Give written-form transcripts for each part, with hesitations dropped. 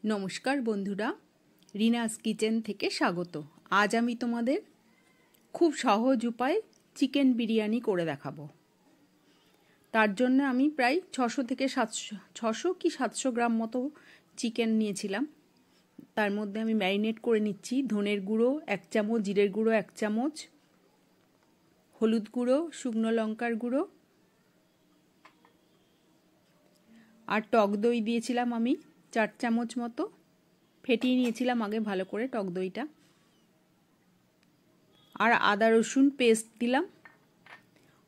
নমস্কার বন্ধুরা, রিনাস কিচেন থেকে স্বাগত। আজ আমি তোমাদের খুব সহজ উপায়ে চিকেন বিরিয়ানি করে দেখাবো। তার জন্য আমি প্রায় 600 কি 700 গ্রাম মতো চিকেন নিয়েছিলাম। তার মধ্যে আমি ম্যারিনেট করে নিচ্ছি ধনের গুঁড়ো 1 চামচ, জিরের গুঁড়ো 1 চামচ, হলুদ গুঁড়ো, শুকনো লঙ্কার গুঁড়ো আর টক দই দিয়েছিলাম আমি 4 চামচ মতো। ফেটিয়ে নিয়েছিলাম আগে ভালো করে টক দইটা। আর আদা রসুন পেস্ট দিলাম,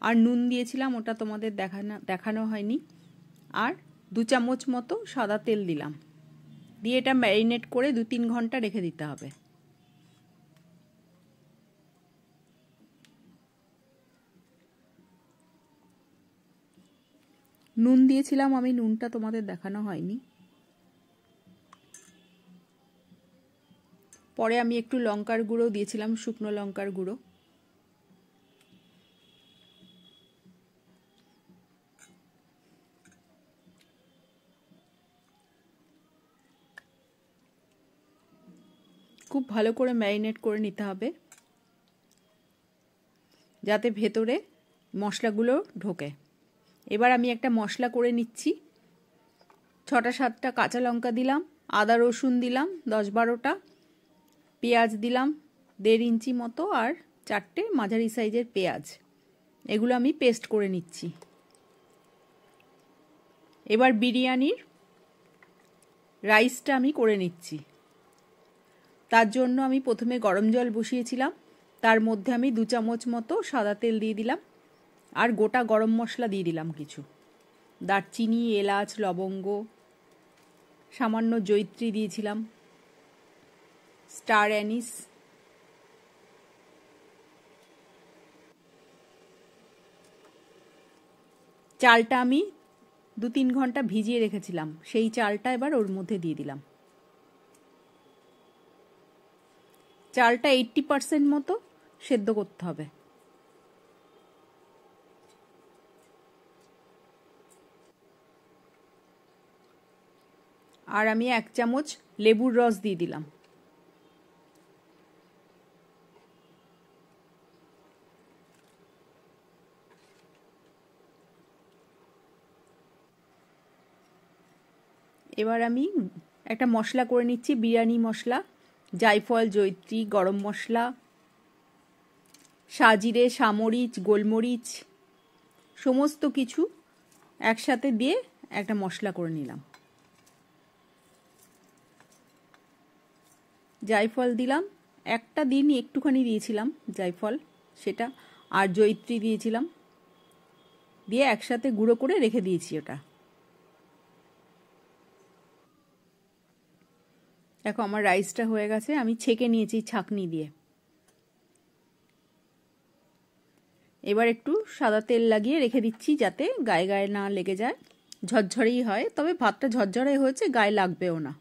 আর নুন দিয়েছিলাম, ওটা তোমাদের দেখানো হয়নি। আর 2 চামচ মতো সাদা তেল দিলাম, দিয়ে এটা ম্যারিনেট করে 2-3 ঘন্টা রেখে দিতে হবে। নুন দিয়েছিলাম আমি, নুনটা তোমাদের দেখানো হয়নি। পরে আমি একটু লঙ্কার গুঁড়ো দিয়েছিলাম, শুকনো লঙ্কার গুঁড়ো। খুব ভালো করে ম্যারিনেট করে নিতে হবে যাতে ভেতরে মশলাগুলো ঢোকে। এবার আমি একটা মশলা করে নিচ্ছি। 6-7টা কাঁচা লঙ্কা দিলাম, আদা রসুন দিলাম 10-12টা, পেঁয়াজ দিলাম 1.5 ইঞ্চি মতো, আর 4টে মাঝারি সাইজের পেঁয়াজ। এগুলো আমি পেস্ট করে নিচ্ছি। এবার বিরিয়ানির রাইসটা আমি করে নিচ্ছি। তার জন্য আমি প্রথমে গরম জল বসিয়েছিলাম, তার মধ্যে আমি 2 চামচ মতো সাদা তেল দিয়ে দিলাম, আর গোটা গরম মশলা দিয়ে দিলাম কিছু, দারচিনি, এলাচ, লবঙ্গ, সামান্য জয়িত্রী দিয়েছিলাম, স্টার অ্যানিস। চালটা আমি 2-3 ঘন্টা ভিজিয়ে রেখেছিলাম, সেই চালটা এবার ওর মধ্যে দিয়ে দিলাম। চালটা 80% মতো সেদ্ধ করতে হবে। আর আমি 1 চামচ লেবুর রস দিয়ে দিলাম। এবার আমি একটা মশলা করে নিচ্ছি, বিরিয়ানি মশলা, জায়ফল, জয়িত্রী, গরম মশলা, সাজিরে, সামরিচ, গোলমরিচ, সমস্ত কিছু একসাথে দিয়ে একটা মশলা করে নিলাম। জায়ফল দিলাম, একটা দিন একটুখানি দিয়েছিলাম জায়ফল সেটা, আর জয়িত্রী দিয়েছিলাম, দিয়ে একসাথে গুঁড়ো করে রেখে দিয়েছি ওটা। দেখো আমার রাইসটা হয়ে গেছে, আমি ছেঁকে নিয়েছি ছাঁকনি দিয়ে। এবার একটু সাদা তেল লাগিয়ে রেখে দিচ্ছি যাতে গায়ে গায়ে না লেগে যায়, ঝরঝরেই হয়, তবে ভাতটা ঝরঝরে হয়েছে, গায়ে লাগবেও না।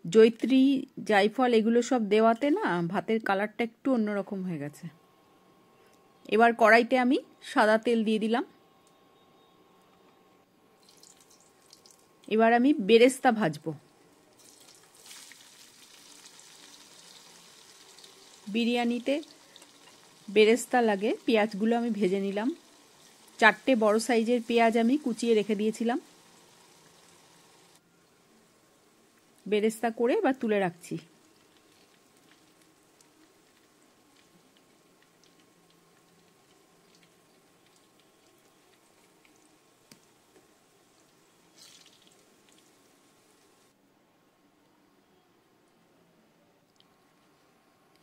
জয়িত্রী, জায়ফল এগুলো সব দেওয়াতে না ভাতের কালারটা একটু অন্যরকম হয়ে গেছে। এবার কড়াইতে আমি সাদা তেল দিয়ে দিলাম। এবার আমি বেরেস্তা ভাজবো। বিরিয়ানিতে বেরেস্তা লাগে, পেঁয়াজগুলো আমি ভেজে নিলাম। 4টে বড় সাইজের পেঁয়াজ আমি কুচিয়ে রেখে দিয়েছিলাম। বেরেস্তা করে এবার তুলে রাখছি।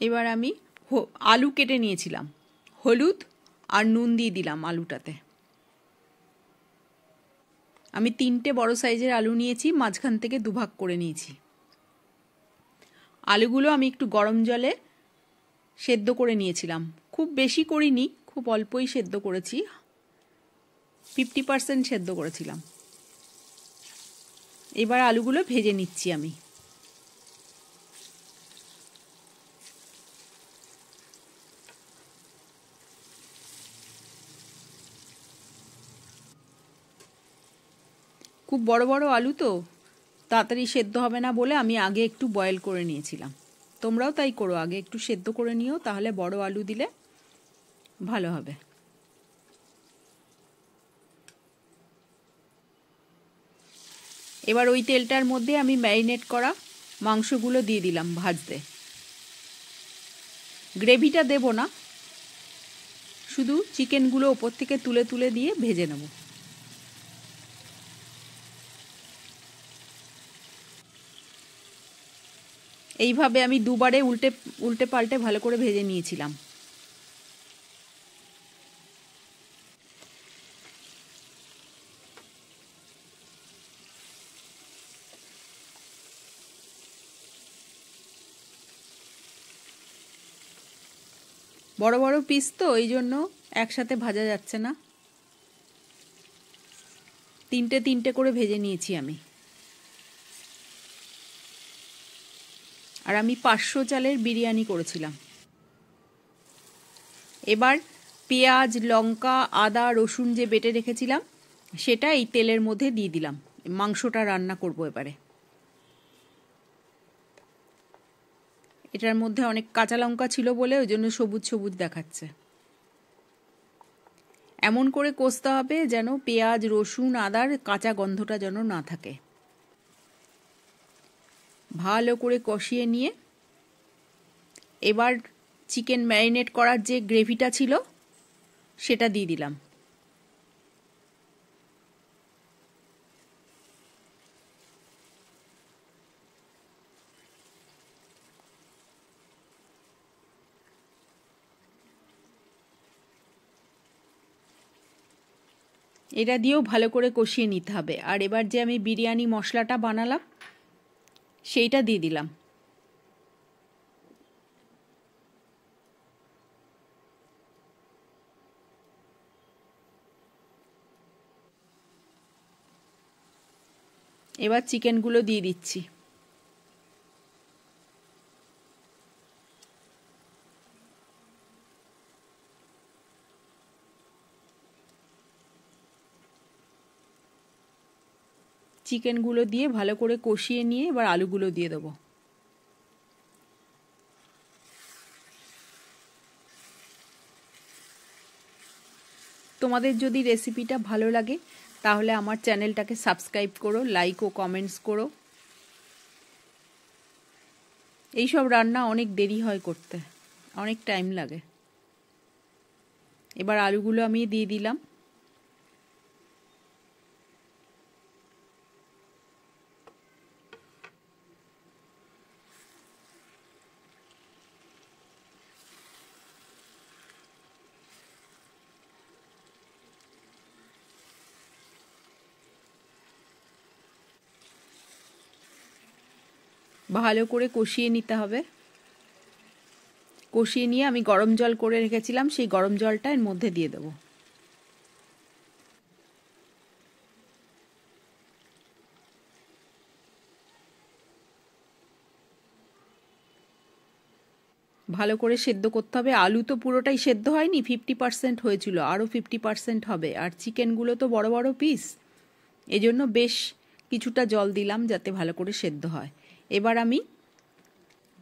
এবার আমি আলু কেটে নিয়েছিলাম, হলুদ আর নুন দিয়ে দিলাম আলুটাতে। আমি 3টে বড় সাইজের আলু নিয়েছি, মাঝখান থেকে দুভাগ করে নিয়েছি। আলুগুলো আমি একটু গরম জলে সেদ্ধ করে নিয়েছিলাম, খুব বেশি করিনি, খুব অল্পই সেদ্ধ করেছি, 50% সেদ্ধ করেছিলাম। এবার আলুগুলো ভেজে নিচ্ছি আমি। খুব বড় বড় আলু তো তাড়াতাড়ি সেদ্ধ হবে না বলে আমি আগে একটু বয়েল করে নিয়েছিলাম। তোমরাও তাই করো, আগে একটু সেদ্ধ করে নিও, তাহলে বড় আলু দিলে ভালো হবে। এবার ওই তেলটার মধ্যে আমি ম্যারিনেট করা মাংসগুলো দিয়ে দিলাম ভাজতে। গ্রেভিটা দেব না, শুধু চিকেনগুলো ওপর থেকে তুলে তুলে দিয়ে ভেজে নেব। এইভাবে আমি দুবারে উল্টে উল্টে পাল্টে ভালো করে ভেজে নিয়েছিলাম। বড় বড় পিস তো এই জন্য একসাথে ভাজা যাচ্ছে না, তিনটে তিনটে করে ভেজে নিয়েছি আমি। আর আমি 500 চালের বিরিয়ানি করেছিলাম। এবার পেঁয়াজ, লঙ্কা, আদা, রসুন যে বেটে রেখেছিলাম সেটা এই তেলের মধ্যে দিয়ে দিলাম। মাংসটা রান্না করব এবারে। এটার মধ্যে অনেক কাঁচা লঙ্কা ছিল বলে ওই জন্য সবুজ সবুজ দেখাচ্ছে। এমন করে কষতে হবে যেন পেঁয়াজ, রসুন, আদার কাঁচা গন্ধটা যেন না থাকে। ভালো করে কষিয়ে নিয়ে এবার চিকেন ম্যারিনেট করার যে গ্রেভিটা ছিল সেটা দিয়ে দিলাম। এটা দিয়েও ভালো করে কষিয়ে নিতে হবে। আর এবার যে আমি বিরিয়ানি মশলাটা বানালাম সেইটা দিয়ে দিলাম। এবার চিকেনগুলো দিয়ে দিচ্ছি। চিকেনগুলো দিয়ে ভালো করে কষিয়ে নিয়ে এবার আলুগুলো দিয়ে দেবো। তোমাদের যদি রেসিপিটা ভালো লাগে তাহলে আমার চ্যানেলটাকে সাবস্ক্রাইব করো, লাইক ও কমেন্টস করো। এইসব রান্না অনেক দেরি হয় করতে, অনেক টাইম লাগে। এবার আলুগুলো আমি দিয়ে দিলাম। ভালো করে কষিয়ে নিতে হবে। কষিয়ে নিয়ে আমি গরম জল করে রেখেছিলাম, সেই গরম জলটা এর মধ্যে দিয়ে দেবো। ভালো করে সেদ্ধ করতে হবে। আলু তো পুরোটাই সেদ্ধ হয়নি, 50% হয়েছিল, আরও 50% হবে। আর চিকেনগুলো তো বড় বড় পিস, এজন্য বেশ কিছুটা জল দিলাম যাতে ভালো করে সেদ্ধ হয়। এবার আমি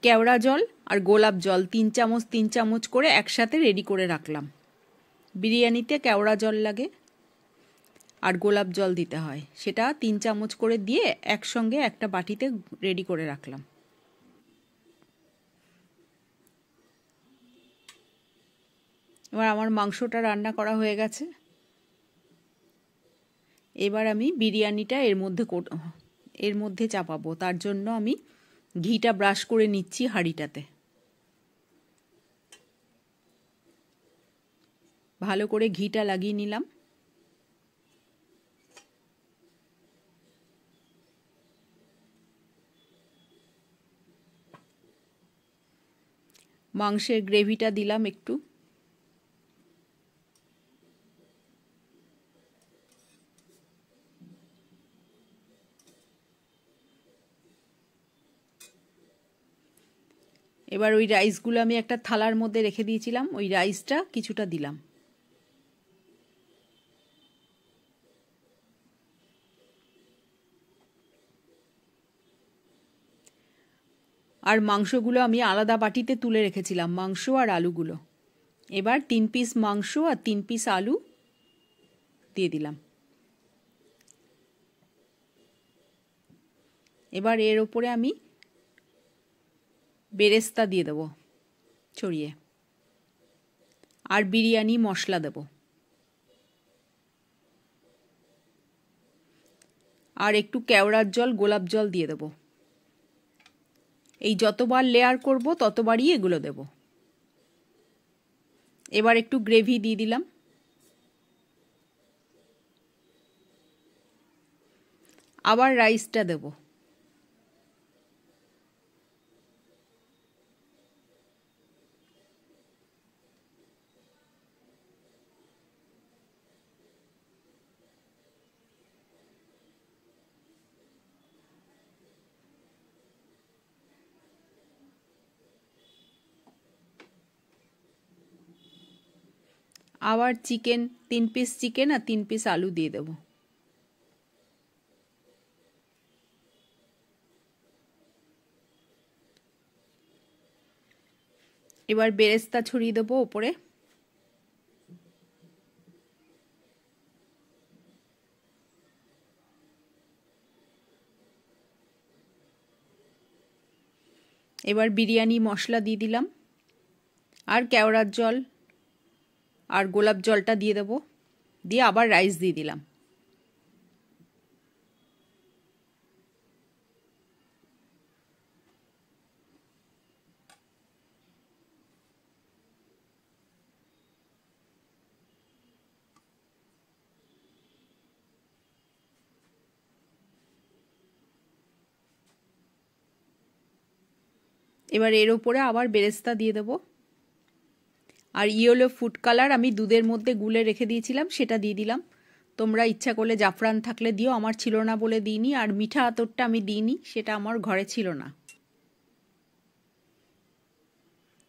কেওড়া জল আর গোলাপ জল 3 চামচ 3 চামচ করে একসাথে রেডি করে রাখলাম। বিরিয়ানিতে কেওড়া জল লাগে আর গোলাপ জল দিতে হয়, সেটা 3 চামচ করে দিয়ে একসঙ্গে একটা বাটিতে রেডি করে রাখলাম। এবার আমার মাংসটা রান্না করা হয়ে গেছে। এবার আমি বিরিয়ানিটা এর মধ্যে চাপাবো। তার জন্য আমি ঘিটা ব্রাশ করে নিচ্ছি হাঁড়িটাতে। ভালো করে ঘিটা লাগিয়ে নিলাম। মাংসের গ্রেভিটা দিলাম একটু। এবার ওই রাইসগুলো আমি একটা থালার মধ্যে রেখে দিয়েছিলাম, ওই রাইসটা কিছুটা দিলাম। আর মাংসগুলো আমি আলাদা বাটিতে তুলে রেখেছিলাম, মাংস আর আলুগুলো। এবার 3 পিস মাংস আর 3 পিস আলু দিয়ে দিলাম। এবার এর ওপরে আমি বেরেস্তা দিয়ে দেবো ছড়িয়ে, আর বিরিয়ানি মশলা দেব, আর একটু কেওড়ার জল, গোলাপ জল দিয়ে দেব। এই যতবার লেয়ার করব ততবারই এগুলো দেব। এবার একটু গ্রেভি দিয়ে দিলাম। আবার রাইসটা দেব। আবার চিকেন, 3 পিস চিকেন আর 3 পিস আলু দিয়ে দেব। এবার বেরেস্তা ছড়িয়ে দেবো ওপরে। এবার বিরিয়ানি মশলা দিয়ে দিলাম, আর কেওড়ার জল আর গোলাপ জলটা দিয়ে দেবো, দিয়ে আবার রাইস দিয়ে দিলাম। এবার এর ওপরে আবার বেরেস্তা দিয়ে দেবো, আর ইয়েলো ফুড কালার আমি দুধের মধ্যে গুলে রেখে দিয়েছিলাম, সেটা দিয়ে দিলাম। তোমরা ইচ্ছা করলে জাফরান থাকলে দিও, আমার ছিল না বলে দিইনি। আর মিঠা আতরটা আমি দিইনি, সেটা আমার ঘরে ছিল না।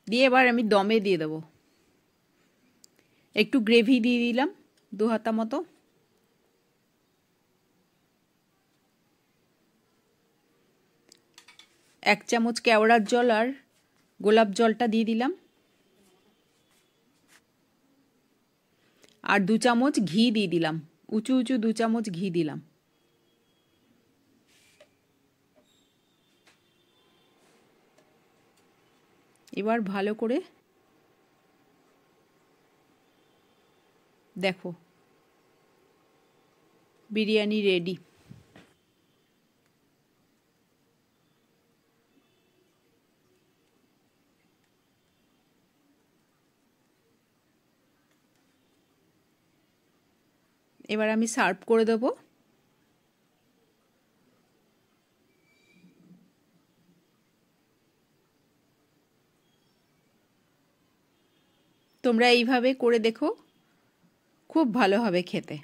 দিয়ে এবার আমি দমে দিয়ে দেবো। একটু গ্রেভি দিয়ে দিলাম 2 হাতা মতো। এক চামচ কেওড়ার জল আর গোলাপ জলটা দিয়ে দিলাম, আর 2 চামচ ঘি দিয়ে দিলাম, উঁচু উঁচু 2 চামচ ঘি দিলাম। এবার ভালো করে দেখো, বিরিয়ানি রেডি। এবার আমি সার্ভ করে দেবো। তোমরা এইভাবে করে দেখো, খুব ভালো হবে খেতে।